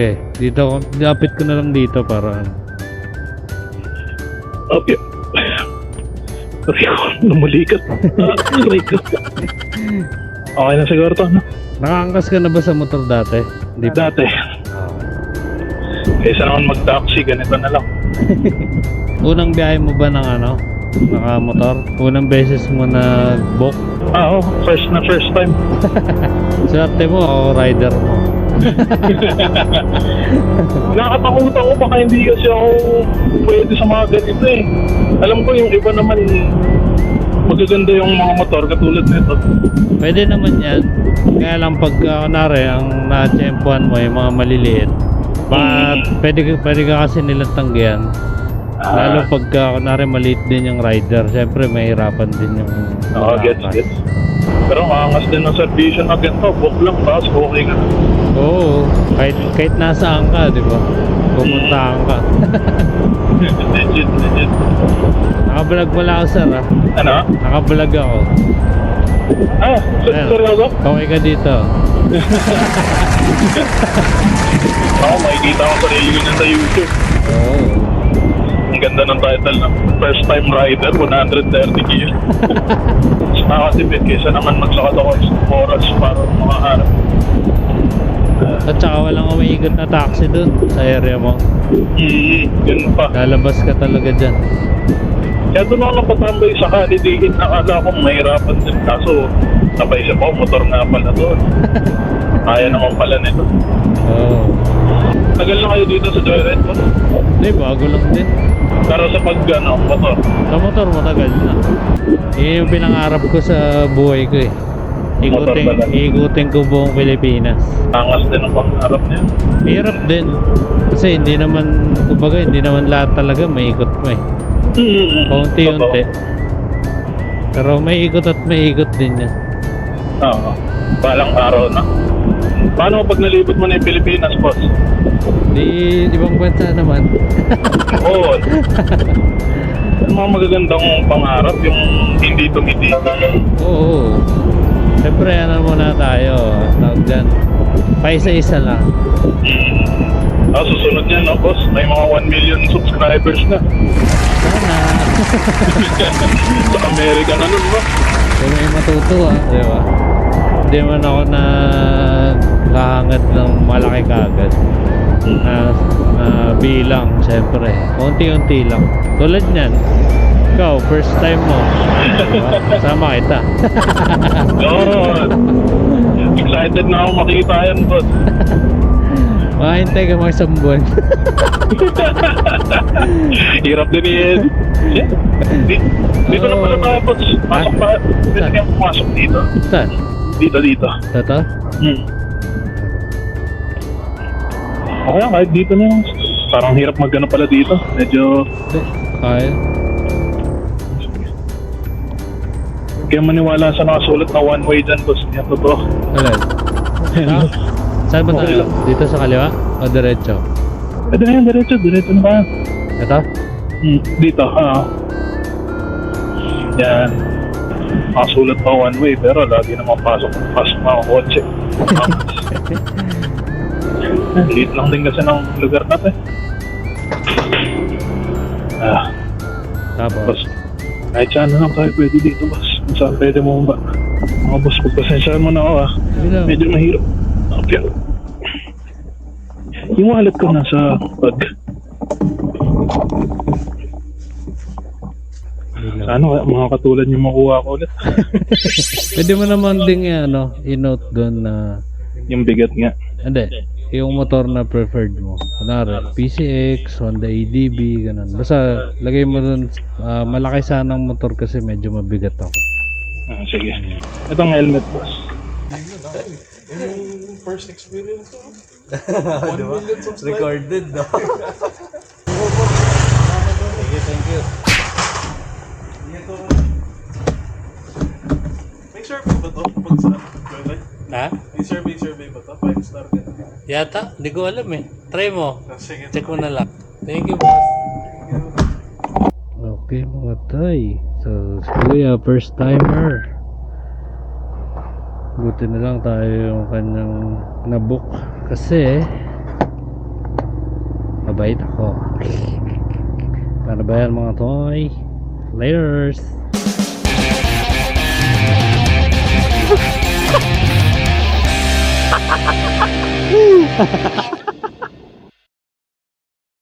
Okay, dito, lapit ko na lang dito para ano. Okay. Aray ko, numulikat. Aray ko. Okay na siguro to, no? Nakaangkas ka na ba sa motor dati? Hindi pa. Dati. Kaysa naman mag-taxi, ganito na lang. Unang biyahe mo ba ng ano? Naka-motor? Unang beses mo nag-book? Oo, first time. Swerte mo o rider mo? Nakakatakot ako, baka hindi kasi ako pwede sa mga ganito eh. Alam ko yung iba naman, magaganda yung mga motor katulad nito. Pwede naman yan. Kaya lang pag kunwari ang na-tsempuan mo yung mga maliliit, pwede ka kasi nilang tanggihan. Lalo pag kunwari maliit din yung rider, syempre mahirapan din yung Oo, gets. Pero maangas din ng servisyo na ganito, book lang, tapos okay ka na. Oo, kahit nasaan ka, di ba? Pumuntahan ka. Legit. Nakablog pala ako, sir, ah. Ano? Nakablog ako. Seryoso? Okay ka dito. Oo, makikita ko sarili ko na sa YouTube. Oo. Ang ganda ng title ng First Time Rider, 130 kilo. Nakakatipid kaysa naman maglakad ako isang oras para makaharap. At saka walang umiikot na taxi dun sa area mo. Yun pa. Lalabas ka talaga dyan. Kaya doon ako napatambay sa holiday inn, nakala ko mahirapan din. Kaso, napaisip ako, motor nga pala doon. Kaya naman pala nito. Oo. Tagal na kayo dito sa Joyride mo? Hindi, bago lang din. Pero sa motor? Sa motor, matagal na. Yun yung pinangarap ko sa buhay ko eh. Motor pala. Ikutin ko buong Pilipinas. Angas din ang pangarap niya. Hirap din. Kasi hindi naman, kumbaga, hindi naman lahat talaga may ikot mo eh. Paunti-unti. Pero may ikot at may ikot din yan. Oo. Balang araw na. Paano pag nalibot mo na yung Pilipinas, boss? Di ibang bansa naman. Oo. Yung mga magagandang pangarap, yung hindi tumiti. Oo. Siyempre, ano muna tayo. Tawag dyan. Paisa-isa lang. Susunod yan, no, boss? May mga 1 million subscribers na. Sana. Sa Amerika na nun, ba? Kung may matutuwa, di ba? Hindi man ako na kahangad ng malaki kagad. Na bilang, siyempre. Unti-unti lang. Tulad niyan. Ikaw, first time mo. Diba? Sama kita. God! Excited na ako makita yan, boss. Makahintay ka mga isang buwan. Hirap din yan. Dito na pala tayo, boss. Pasok pa. Pwede kayong pumasok dito. Saan? Dito. Ito? Okay, kahit dito na yun. Parang hirap magano pala dito. Medyo... Kaya. Kaya maniwala sa nakasulat na one way dyan, boss. Yan, totoo. Alin? Saan ba Okay tayo? lang. Dito sa kaliwa? O diretso? Pwede na yan, diretso na tayo. Ito? Dito, Yan. Nakasulat pa one way, pero lagi naman pasok mga kotse. Liit lang din kasi ng lugar natin. Tapos? Boss, kahit saan na lang tayo pwede dito, boss. Kung saan pwede mo ba? Mga boss, pagpasensyahan mo na ako, Sige lang. Medyo mahirap. Okay. Yung wallet ko nasa bag. Ano, mga katulad yung makuha ko ulit. Pwede mo naman ding i-note doon na Yung bigat nga. hindi, yung motor na preferred mo. Kunwari, PCX, Honda ADB, ganun. Basta lagay mo doon, malaki sana ang motor kasi medyo mabigat ako. Sige. Itong helmet, boss. Yung first experience ko. 1 million subscribers. Recorded, no? Thank you. May survey ba to? Pag sa Joyride? Ha? May survey ba to? 5-star ka. Yata? Hindi ko alam eh. Try mo. Sige. Check mo na lang. Thank you, boss. Okay mga tay. So, si Kuya, first timer. Buti na lang tayo yung kanyang nabook. Kasi, mabait ako. Para ba yan mga toy? Layers.